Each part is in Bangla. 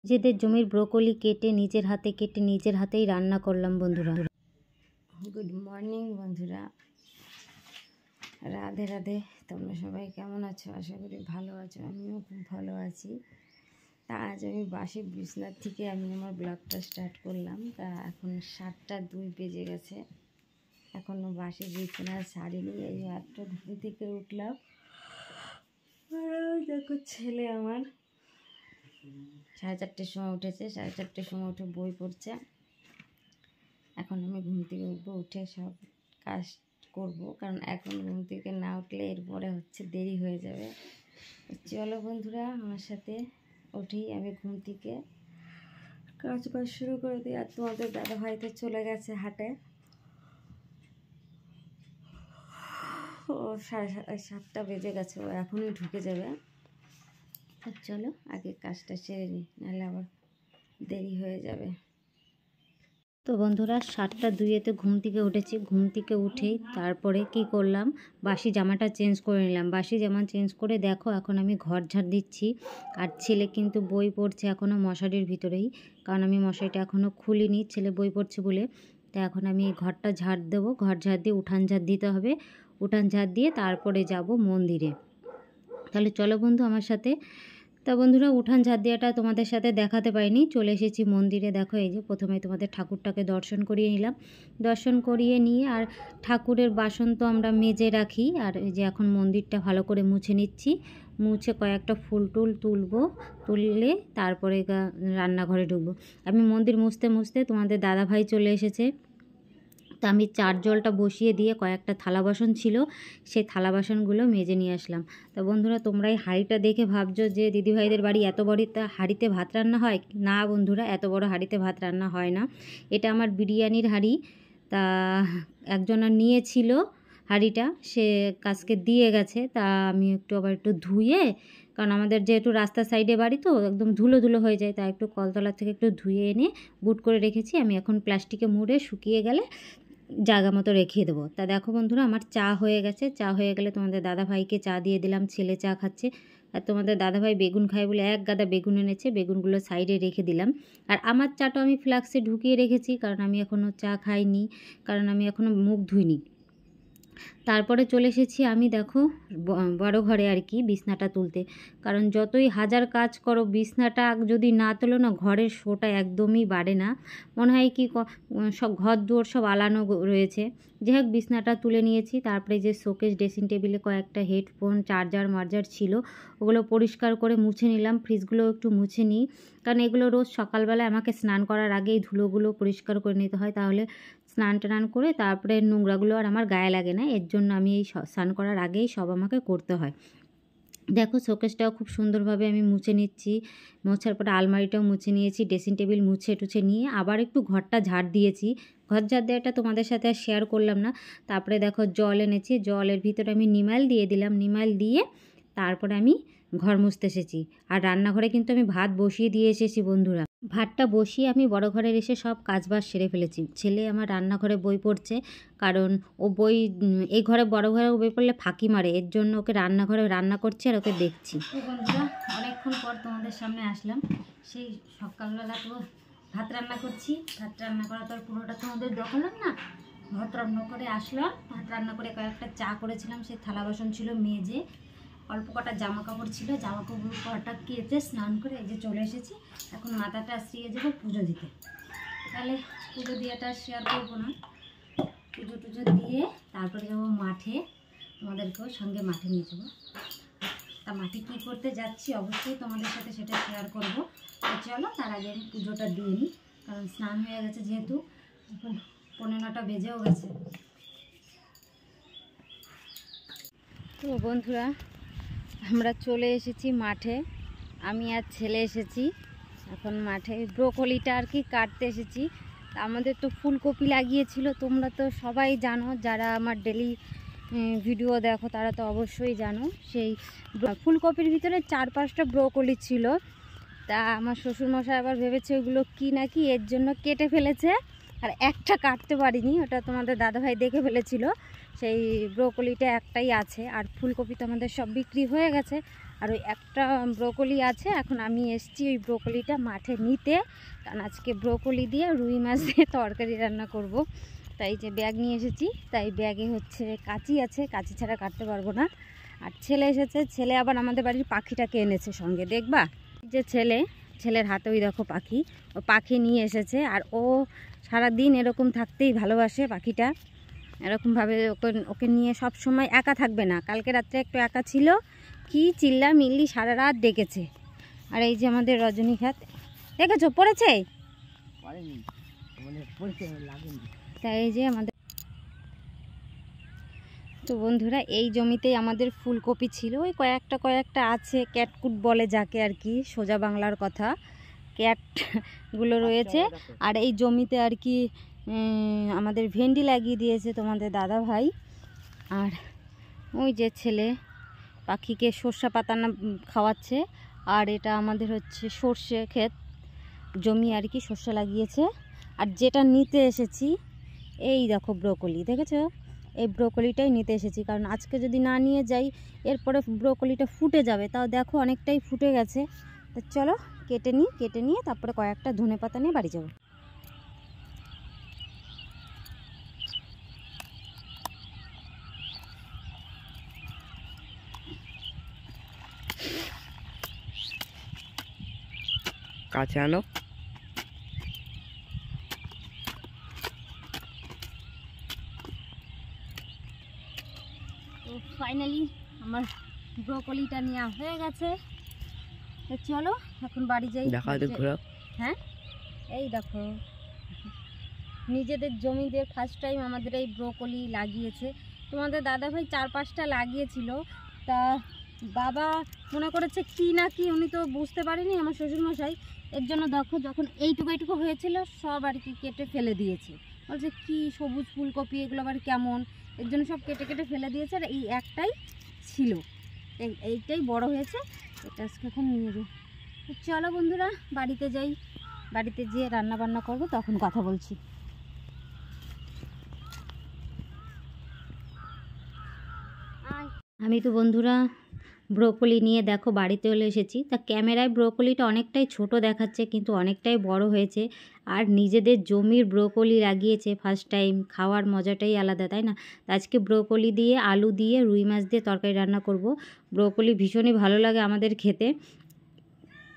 নিজেদের জমির ব্রোকলি কেটে নিজের হাতেই রান্না করলাম বন্ধুরা। গুড মর্নিং বন্ধুরা, রাধে রাধে। তোমরা সবাই কেমন আছো? আশা করি ভালো আছো, আমিও খুব ভালো আছি। তা আজ আমি বাসি বিছনার থেকে আমি আমার ব্লগটা স্টার্ট করলাম। তা এখন 7টা 2 বেজে গেছে, এখনও বাসি বিছনা ছাড়িনি। এই মাত্র ঘুম থেকে উঠলাম। দেখো ছেলে আমার 4:30টার সময় উঠেছে, 4:30টার সময় উঠে বই পড়ছে। এখন আমি ঘুম থেকে উঠবো, উঠে সব কাজ করব, কারণ এখন ঘুম থেকে না উঠলে এরপরে দেরি হয়ে যাবে। চলো বন্ধুরা আমার সাথে উঠি, আমি ঘুম থেকে কাজ বাজ শুরু করে দিই। আর তোমাদের দাদা ভাই তো চলে গেছে হাটে, ও 7:30 বেজে গেছে, ও এখনই ঢুকে যাবে। চলো আগে কাজটা সেরে নিই, নাহলে আবার দেরি হয়ে যাবে। তো বন্ধুরা 7:02-তে ঘুম থেকে উঠেছি। ঘুম থেকে উঠেই তারপরে কি করলাম, বাসি জামাটা চেঞ্জ করে নিলাম। বাসি জামা চেঞ্জ করে দেখো এখন আমি ঘর ঝাড় দিচ্ছি। আর ছেলে কিন্তু বই পড়ছে এখনও মশারির ভিতরেই, কারণ আমি মশারিটা এখনও খুলিনি, ছেলে বই পড়ছে বলে। তো এখন আমি ঘরটা ঝাড় দেবো, ঘর ঝাড় দিয়ে উঠান ঝাড় দিতে হবে। উঠান ঝাড় দিয়ে তারপরে যাব মন্দিরে। তাহলে চলো বন্ধু আমার সাথে। তা বন্ধুরা উঠান ঝাড় দেওয়াটা তোমাদের সাথে দেখাতে পারিনি, চলে এসেছি মন্দিরে। দেখো এই যে প্রথমে তোমাদের ঠাকুরটাকে দর্শন করিয়ে নিলাম। দর্শন করিয়ে নিয়ে আর ঠাকুরের বাসন তো আমরা মেজে রাখি, আর এই যে এখন মন্দিরটা ভালো করে মুছে নিচ্ছি। মুছে কয়েকটা ফুল টুল তুললে তারপরে রান্নাঘরে ঢুকবো। আমি মন্দির মুছতে মুছতে তোমাদের দাদাভাই চলে এসেছে। তা আমি চার জলটা বসিয়ে দিয়ে কয়েকটা থালা বাসন ছিল, সেই থালা বাসনগুলো মেজে নিয়ে আসলাম। তা বন্ধুরা তোমরা এই হাঁড়িটা দেখে ভাবছো যে দিদিভাইদের বাড়ি এত বড় হাঁড়িতে ভাত রান্না হয়। না বন্ধুরা, এত বড় হাঁড়িতে ভাত রান্না হয় না। এটা আমার বিরিয়ানির হাঁড়ি। তা একজনের নিয়েছিল হাঁড়িটা, সে কাজকে দিয়ে গেছে। তা আমি আবার একটু ধুয়ে, কারণ আমাদের যেহেতু রাস্তার সাইডে বাড়ি তো একদম ধুলো ধুলো হয়ে যায়, তাই একটু কলতলা থেকে একটু ধুয়ে এনে বুট করে রেখেছি। আমি এখন প্লাস্টিকে মুড়ে শুকিয়ে গেলে জায়গা মতো রেখে দেবো। তা দেখো বন্ধুরা আমার চা হয়ে গেছে। চা হয়ে গেলে তোমাদের দাদাভাইকে চা দিয়ে দিলাম, ছেলে চা খাচ্ছে। আর তোমাদের দাদাভাই বেগুন খায় বলে এক গাদা বেগুন এনেছে, বেগুনগুলো সাইডে রেখে দিলাম। আর আমার চাটা আমি ফ্লাক্সে ঢুকিয়ে রেখেছি, কারণ আমি এখনও চা খাইনি, কারণ আমি এখনও মুখ ধুইনি। তারপরে চলে এসেছি আমি দেখো বড় ঘরে আর কি বিছনাটা তুলতে, কারণ যতই হাজার কাজ করো বিছনাটা যদি না তোলো না, ঘরের শোটা একদমই বাড়ে না। মনে হয় কি সব ঘর দুয়ার সব আলানো রয়েছে। যাই হোক বিছনাটা তুলে নিয়েছি। তারপরে যে শোকেস ড্রেসিং টেবিলে কয়েকটা হেডফোন চার্জার মার্জার ছিল, ওগুলো পরিষ্কার করে মুছে নিলাম। ফ্রিজগুলো একটু মুছে নিই, কারণ এগুলো রোজ সকালবেলায় আমাকে স্নান করার আগেই ধুলোগুলো পরিষ্কার করে নিতে হয়, তাহলে স্নান টান করে তারপরে নোংরাগুলো আর আমার গায়ে লাগে না। এর জন্য আমি এই স্নান করার আগেই সব আমাকে করতে হয়। দেখো শোকেসটাও খুব সুন্দরভাবে আমি মুছে নিচ্ছি। মোছার পরে আলমারিটাও মুছে নিয়েছি, ড্রেসিং টেবিল মুছে টুছে নিয়ে আবার একটু ঘরটা ঝাড় দিয়েছি। ঘর ঝাড় দেওয়াটা তোমাদের সাথে আর শেয়ার করলাম না। তারপরে দেখো জল এনেছি, জলের ভিতরে আমি নিমাইল দিয়ে দিলাম। নিমাইল দিয়ে তারপরে আমি ঘর মুছতে এসেছি। আর রান্নাঘরে কিন্তু আমি ভাত বসিয়ে দিয়ে এসেছি বন্ধুরা। ভাতটা বসিয়ে আমি বড় ঘরের এসে সব কাজবাজ সেরে ফেলেছি। ছেলে আমার রান্নাঘরে বই পড়ছে, কারণ ও বই এই ঘরে বড় ঘরে বই পড়লে ফাঁকি মারে, এর জন্য ওকে রান্নাঘরে রান্না করছি আর ওকে দেখছি। তো বন্ধুরা অনেকক্ষণ পর তোমাদের সামনে আসলাম। সেই সকালবেলা তো ভাত রান্না করছি, ভাত রান্না করা তো আর পুরোটা তোমাদের দেখালাম না। ভাত রান্না করে আসলাম, ভাত রান্না করে কয়েকটা চা করেছিলাম, সেই থালা বাসন ছিল মেজে, অল্প কটা জামা কাপড় ছিল, জামা কাপড় কটা কেচে স্নান করে এই যে চলে এসেছি। এখন মাথাটা আশ্রিয়ে যাবো পুজো দিতে। তাহলে পুজো দিয়েটা শেয়ার করবো না, পুজো টুজো দিয়ে তারপরে যাবো মাঠে, তোমাদেরকেও সঙ্গে মাঠে নিয়ে যাবো। তা মাঠে কী করতে যাচ্ছি অবশ্যই তোমাদের সাথে সেটা শেয়ার করবো। তো চলো তার আগে আমি পুজোটা দিয়ে নিই, কারণ স্নান হয়ে গেছে, যেহেতু এখন 9:15 বেজেও গেছে। তো বন্ধুরা আমরা চলে এসেছি মাঠে, আমি আর ছেলে এসেছি এখন মাঠে। ব্রোকলিটা আর কি কাটতে এসেছি। আমাদের তো ফুলকপি লাগিয়েছিল, তোমরা তো সবাই জানো, যারা আমার ডেলি ভিডিও দেখো তারা তো অবশ্যই জানো। সেই ফুলকপির ভিতরে 4-5টা ব্রোকলি ছিল। তা আমার শ্বশুরমশাই আবার ভেবেছে ওইগুলো কি নাকি, এর জন্য কেটে ফেলেছে। আর একটা কাটতে পারিনি, ওটা তোমাদের দাদাভাই দেখে ফেলেছিল। সেই ব্রোকলিটা একটাই আছে, আর ফুলকপি তো আমাদের সব বিক্রি হয়ে গেছে। আর আর ওই একটা ব্রোকলি আছে, এখন আমি এসছি ওই ব্রোকলিটা মাঠে নিতে, কারণ আজকে ব্রোকলি দিয়ে রুই মাছ দিয়ে তরকারি রান্না করব। তাই যে ব্যাগ নিয়ে এসেছি, তাই ব্যাগে হচ্ছে কাঁচি আছে, কাঁচি ছাড়া কাটতে পারবো না। আর ছেলে এসেছে, ছেলে আবার আমাদের বাড়ির পাখিটাকে এনেছে সঙ্গে, দেখবা যে ছেলের হাতে ওই দেখো পাখি, ও পাখি নিয়ে এসেছে। আর ও সারাদিন এরকম থাকতেই ভালোবাসে পাখিটা, এরকমভাবে ওকে ওকে নিয়ে সব সময় একা থাকবে না। কালকে রাত্রে একটু একা ছিল, কি চিল্লা মিল্লি সারা রাত ডেকেছে। আর এই যে আমাদের রজনীখাত দেখেছো পড়েছে, তাই এই যে আমাদের। তো বন্ধুরা এই জমিতেই আমাদের ফুলকপি ছিল, ওই কয়েকটা আছে, ক্যাটকুট বলে যাকে আর কি, সোজা বাংলার কথা, ক্যাটগুলো রয়েছে। আর এই জমিতে আর কি আমাদের ভেন্ডি লাগিয়ে দিয়েছে তোমাদের দাদা ভাই। আর ওই যে ছেলে পাখিকে সর্ষে পাতা না খাওয়াচ্ছে। আর এটা আমাদের হচ্ছে সর্ষে ক্ষেত, জমি আর কি, সর্ষে লাগিয়েছে। আর যেটা নিতে এসেছি এই দেখো ব্রোকলি, দেখেছো, এই ব্রোকলিটাই নিতে এসেছি, কারণ আজকে যদি না নিয়ে যাই এরপরে ব্রোকলিটা ফুটে যাবে। তাও দেখো অনেকটাই ফুটে গেছে। তো চলো কেটে নিয়ে তারপরে কয়েকটা ধনেপাতা নিয়ে বাড়ি যাবো। কাছে আনো। তো ফাইনালি আমার ব্রোকলিটা নেওয়া হয়ে গেছে। তো চলো এখন বাড়ি যাই। ঘোরা। হ্যাঁ এই দেখো নিজেদের জমিতে ফার্স্ট টাইম আমাদের এই ব্রোকলি লাগিয়েছে। তোমাদের দাদাভাই 4-5টা লাগিয়েছিল, তা বাবা মনে করেছে কি না কি, উনি তো বুঝতে পারেনি আমার শ্বশুরমশাই। এর জন্য দেখো যখন এইটুকু হয়েছিল সব আর কি কেটে ফেলে দিয়েছে, বলছে কি সবুজ ফুলকপি এগুলো আবার কেমন, এর জন্য সব কেটে ফেলে দিয়েছে। আর এই একটাই ছিল, এইটাই বড় হয়েছে, এটা আজকে এখন নিয়ে যাই। চলো বন্ধুরা বাড়িতে যাই, বাড়িতে যেয়ে রান্না বান্না করবো, তখন কথা বলছি। আমি তো বন্ধুরা ব্রোকলি নিয়ে দেখো বাড়িতে চলে এসেছি। তা ক্যামেরায় ব্রোকলিটা অনেকটাই ছোট দেখাচ্ছে, কিন্তু অনেকটাই বড় হয়েছে। আর নিজেদের জমির ব্রোকলি লাগিয়েছে ফার্স্ট টাইম, খাওয়ার মজাটাই আলাদা, তাই না? আজকে ব্রোকলি দিয়ে আলু দিয়ে রুই মাছ দিয়ে তরকারি রান্না করব। ব্রোকলি ভীষণই ভালো লাগে আমাদের খেতে।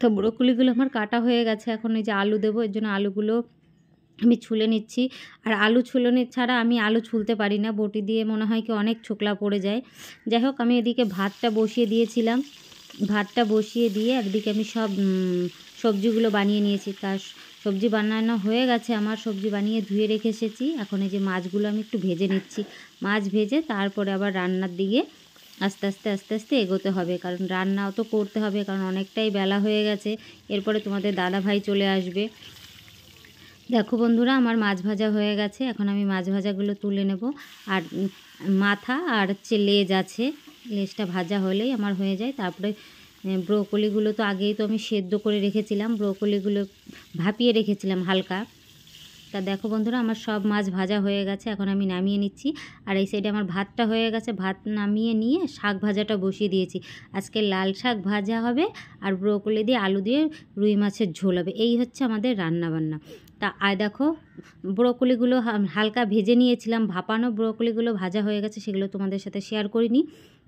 তো ব্রোকলিগুলো আমার কাটা হয়ে গেছে, এখন এই যে আলু দেবো, এর জন্য আলুগুলো আমি ছুলে নিচ্ছি। আর আলু ছুলনি ছাড়া আমি আলু ছুলতে পারি না, বটি দিয়ে মনে হয় কি অনেক ছোকলা পড়ে যায়। যাই হোক আমি এদিকে ভাতটা বসিয়ে দিয়েছিলাম, ভাতটা বসিয়ে দিয়ে একদিকে আমি সব সবজিগুলো বানিয়ে নিয়েছি। তার সবজি বানানো হয়ে গেছে আমার, সবজি বানিয়ে ধুয়ে রেখে এসেছি। এখন এই যে মাছগুলো আমি একটু ভেজে নিচ্ছি, মাছ ভেজে তারপরে আবার রান্নার দিকে আস্তে আস্তে এগোতে হবে, কারণ রান্নাও তো করতে হবে, কারণ অনেকটাই বেলা হয়ে গেছে। এরপরে তোমাদের দাদা ভাই চলে আসবে। দেখো বন্ধুরা আমার মাছ ভাজা হয়ে গেছে, এখন আমি মাছ ভাজাগুলো তুলে নেব। আর মাথা আর হচ্ছে লেজ আছে, লেজটা ভাজা হলেই আমার হয়ে যায়। তারপরে ব্রোকলিগুলো তো আগেই তো আমি সেদ্ধ করে রেখেছিলাম, ব্রোকলিগুলো ভাপিয়ে রেখেছিলাম হালকা। তা দেখো বন্ধুরা আমার সব মাছ ভাজা হয়ে গেছে, এখন আমি নামিয়ে নিচ্ছি। আর এই সাইডে আমার ভাতটা হয়ে গেছে, ভাত নামিয়ে নিয়ে শাক ভাজাটা বসিয়ে দিয়েছি। আজকে লাল শাক ভাজা হবে আর ব্রোকলি দিয়ে আলু দিয়ে রুই মাছের ঝোল হবে, এই হচ্ছে আমাদের রান্নাবান্না। তা আর দেখো ব্রোকলিগুলো হালকা ভেজে নিয়েছিলাম, ভাপানো ব্রোকলিগুলো ভাজা হয়ে গেছে, সেগুলো তোমাদের সাথে শেয়ার করিনি।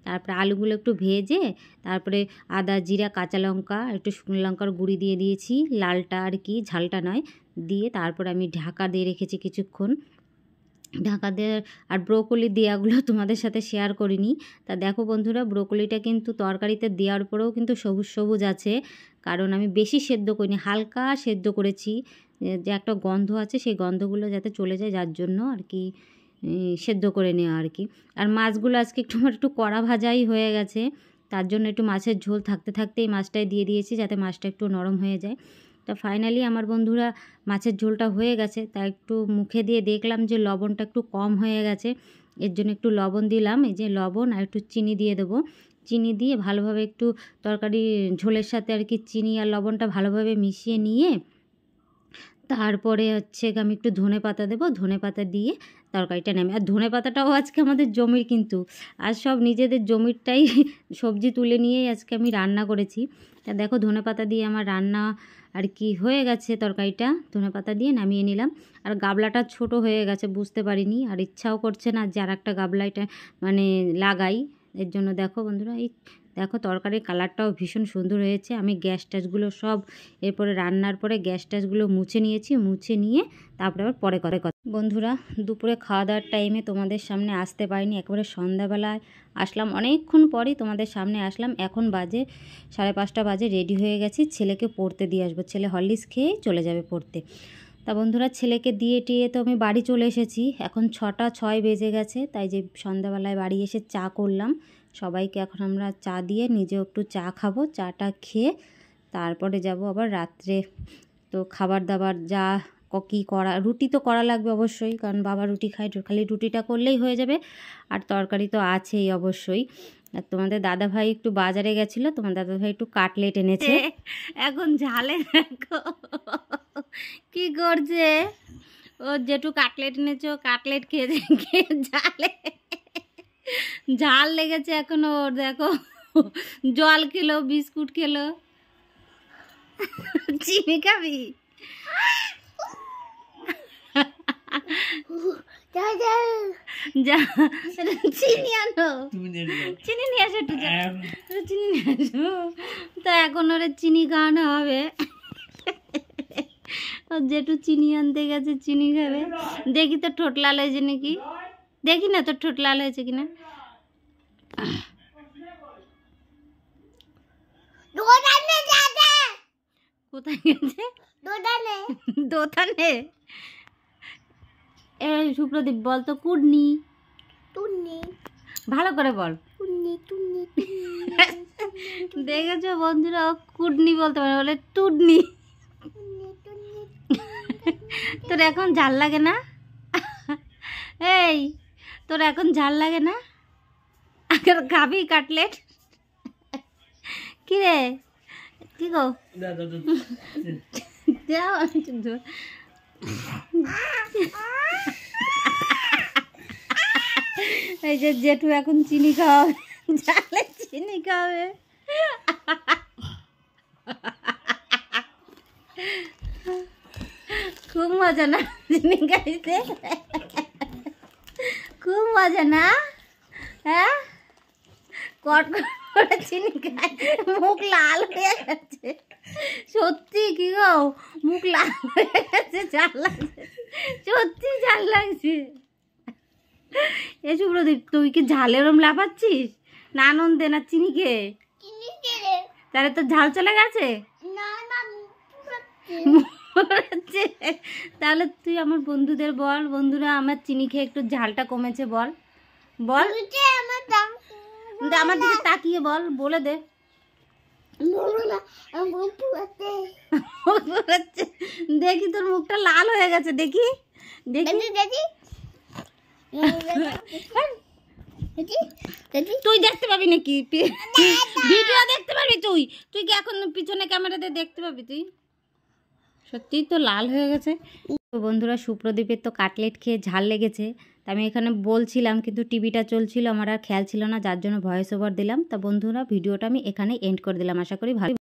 তারপরে আলুগুলো একটু ভেজে তারপরে আদা জিরা কাঁচা লঙ্কা একটু শুকনো লঙ্কার গুঁড়ি দিয়ে দিয়েছি, লালটা আর কি, ঝালটা নয়, দিয়ে তারপর আমি ঢাকা দিয়ে রেখেছি কিছুক্ষণ, ঢাকা দিয়ে। আর ব্রোকলি দেওয়াগুলো তোমাদের সাথে শেয়ার করিনি। তা দেখো বন্ধুরা ব্রোকলিটা কিন্তু তরকারিতে দেওয়ার পরেও কিন্তু সবুজ সবুজ আছে, কারণ আমি বেশি সেদ্ধ করিনি, হালকা সেদ্ধ করেছি, যে একটা গন্ধ আছে সেই গন্ধগুলো যাতে চলে যায়, যার জন্য আর কি সেদ্ধ করে নেওয়া আর কি। আর মাছগুলো আজকে একটু কড়া ভাজাই হয়ে গেছে, তার জন্য একটু মাছের ঝোল থাকতেই মাছটাই দিয়ে দিয়েছি, যাতে মাছটা একটু নরম হয়ে যায়। তা ফাইনালি আমার বন্ধুরা মাছের ঝোলটা হয়ে গেছে, তা একটু মুখে দিয়ে দেখলাম যে লবণটা একটু কম হয়ে গেছে, এর জন্য একটু লবণ দিলাম। এই যে লবণ আর একটু চিনি দিয়ে দেবো, চিনি দিয়ে ভালোভাবে একটু তরকারি ঝোলের সাথে আর কি চিনি আর লবণটা ভালোভাবে মিশিয়ে নিয়ে তারপরে হচ্ছে আমি একটু ধনেপাতা দেবো, ধনেপাতা দিয়ে তরকারিটা নামি। আর ধনেপাতাটাও আজকে আমাদের জমির কিন্তু, আর সব নিজেদের জমিরটাই সবজি তুলে নিয়েই আজকে আমি রান্না করেছি। তা দেখো ধনেপাতা দিয়ে আমার রান্না আর কি হয়ে গেছে, তরকারিটা ধনেপাতা দিয়ে নামিয়ে নিলাম। আর গাবলাটা ছোট হয়ে গেছে, বুঝতে পারিনি, আর ইচ্ছাও করছে না যে আর একটা গাবলা এটা মানে লাগাই। এর জন্য দেখো বন্ধুরা, এই দেখো তরকারির কালারটাও ভীষণ সুন্দর হয়েছে। আমি গ্যাস ট্যাসগুলো সব এরপরে রান্নার পরে গ্যাস ট্যাসগুলো মুছে নিয়েছি, মুছে নিয়ে তারপরে আবার পরে কথা। বন্ধুরা, দুপুরে খাওয়া দাওয়ার টাইমে তোমাদের সামনে আসতে পারিনি, একেবারে সন্ধ্যাবেলায় আসলাম, অনেকক্ষণ পরেই তোমাদের সামনে আসলাম। এখন বাজে 5:30 বাজে, রেডি হয়ে গেছি, ছেলেকে পড়তে দিয়ে আসবো। ছেলে হরলিক্স খেয়ে চলে যাবে পড়তে। তা বন্ধুরা, ছেলেকে দিয়ে টিয়ে তো আমি বাড়ি চলে এসেছি। এখন 6টা 6 বেজে গেছে, তাই যে সন্ধ্যাবেলায় বাড়ি এসে চা করলাম সবাইকে। এখন আমরা চা দিয়ে নিজেও একটু চা খাবো, চাটা খেয়ে তারপরে যাব আবার রাত্রে। তো খাবার দাবার যা কী করা, রুটি তো করা লাগবে অবশ্যই, কারণ বাবা রুটি খায়, খালি রুটিটা করলেই হয়ে যাবে। আর তরকারি তো আছেই অবশ্যই। আর তোমাদের দাদাভাই একটু বাজারে গেছিলো, তোমার দাদাভাই একটু কাটলেট এনেছে। এখন ঝালে দেখো কী করছে, ও যেটু কাটলেট এনেছে, ও কাটলেট খেয়ে ঝালে ঝাল লেগেছে এখন ওর। দেখো জল খেলো, বিস্কুট খেলো। চিনি খাবি? যা চিনি আনো, চিনি নিয়ে আসো, একটু চিনি নিয়ে আসো। তা এখন ওরে চিনি খাওয়ানো হবে। যেটু চিনি আনতে গেছে, চিনি খাবে। দেখি তো ঠোঁট লাল হয়েছে নাকি, দেখি না তোর ঠোঁট লাল হয়েছে কিনা। কোথায় গেছে? দোকানে। এই সুপ্রদীপ, বল তো কুডনি। ভালো করে বল। দেখেছো বন্ধুরা, ও কুডনি বলতে পারে, বলে টুডনি। তোর এখন ঝাল লাগে না? এই তোর এখন ঝাল লাগে না? খাবি কাটলেট? কি রে, কি গো? এই যে জেঠু এখন চিনি খাওয়াবে, ঝালে চিনি খাওয়াবে। খুব মজা না চিনি খাইতে? খুব মজা না? হ্যাঁ, কট করে চিনি খাই, মুখ লাল হয়ে গেছে। সত্যি কি গো, মুখ লাল হয়ে গেছে, ঝাল লাগছে, সত্যি ঝাল লাগছে। এ সুপ্রদীপ, তুই কি ঝালে ওরম লাফাচ্ছিস? না আনন্দে না চিনি খেয়ে? তাহলে তো ঝাল চলে গেছে। তাহলে তুই আমার বন্ধুদের বল, বন্ধুরা আমার চিনি খেয়ে একটু ঝালটা কমেছে, বল বল, আমার দিকে তাকিয়ে বল, বলে দে। দেখি তোর মুখটা লাল হয়ে গেছে, দেখি দেখি দেখি। তুই দেখতে পাবি নাকি? ভিডিও দেখতে পারবি তুই? তুই কি এখন পিছনে ক্যামেরাতে দেখতে পাবি? তুই সত্যিই তো লাল হয়ে গেছে। তো বন্ধুরা, সুপ্রদীপের তো কাটলেট খেয়ে ঝাল লেগেছে, তা আমি এখানে বলছিলাম, কিন্তু টিভিটা চলছিল, আমার আর খেয়াল ছিল না, যার জন্য ভয়েস ওভার দিলাম। তা বন্ধুরা, ভিডিওটা আমি এখানে এন্ড করে দিলাম। আশা করি ভালো